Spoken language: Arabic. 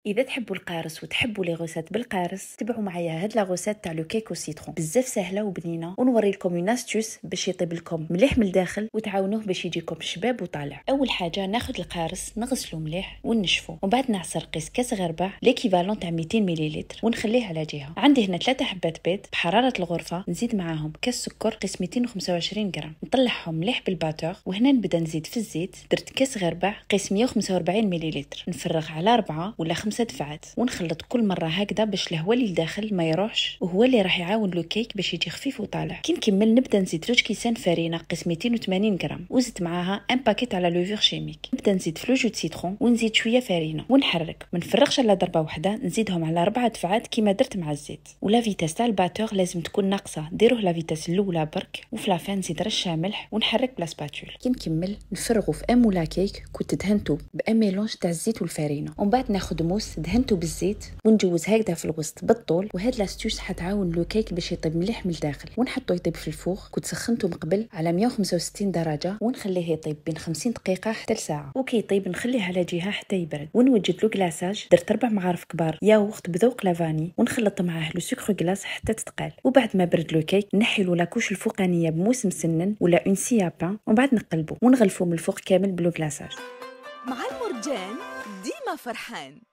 اذا تحبوا القارص وتحبوا لي غوسات بالقارص تبعوا معايا هاد لا غوسات تاع لو كيك وسيترون بزاف سهله وبنينه، ونوري لكم اون استوس باش يطيب لكم مليح من الداخل وتعاونوه باش يجيكم شباب وطالع. اول حاجه ناخذ القارص نغسلو مليح ونشفو، ومن بعد نعصر قيس كاس غربه ليكيفالون تاع 200 مليلتر ونخليه على جهه. عندي هنا 3 حبات بيض بحراره الغرفه، نزيد معاهم كاس سكر قيس 225 غرام، نطلعهم مليح بالباتور. وهنا نبدا نزيد في الزيت، درت كاس غربه قيس 145 مليلتر، نفرغ على 4 ولا 5 دفعات ونخلط كل مره هكذا باش الهواء اللي لداخل ما يروحش، وهو اللي راح يعاون لو كيك باش يجي خفيف وطالع. كي نكمل نبدا نزيد 2 كيسان فرينه قيس 280 غرام، وزدت معاها ان باكيت على لوفور شيميك. نبدا نزيد في لو جو سيترون ونزيد شويه فرينه ونحرك، ما نفرغش على ضربه واحده، نزيدهم على 4 دفعات كيما درت مع الزيت. ولا فيتاس تاع الباتور لازم تكون ناقصه، ديروه لا فيتاس الاولى برك، وفي لافان نزيد رشه ملح ونحرك بلا سباتول. كي نكمل نفرغوا في ام ولا كيك كنت دهنتو بان ميلونج تاع الزيت والفرينه، ومن بعد ناخذ موس دهنتو بالزيت ونجوز هكذا في الوسط بالطول. وهاد لاستوس حتعاون لو كيك باش يطيب مليح من الداخل. ونحطو يطيب في الفوغ، كنت سخنته من قبل على 165 درجه، ونخليه يطيب بين 50 دقيقه حتى لساعه. وكي يطيب نخليه على جهه حتى يبرد، ونوجد له كلاصاج. درت 4 معارف كبار ياغورت بذوق لافاني، ونخلط معاه لو سكر غلاس حتى تتقال. وبعد ما برد لو كيك نحي له لاكوش الفوقانيه بموس مسنن ولا اون سي بان، ومن بعد نقلبه ونغلفه من الفوق كامل بلو كلاصاج. مع المرجان ديما فرحان.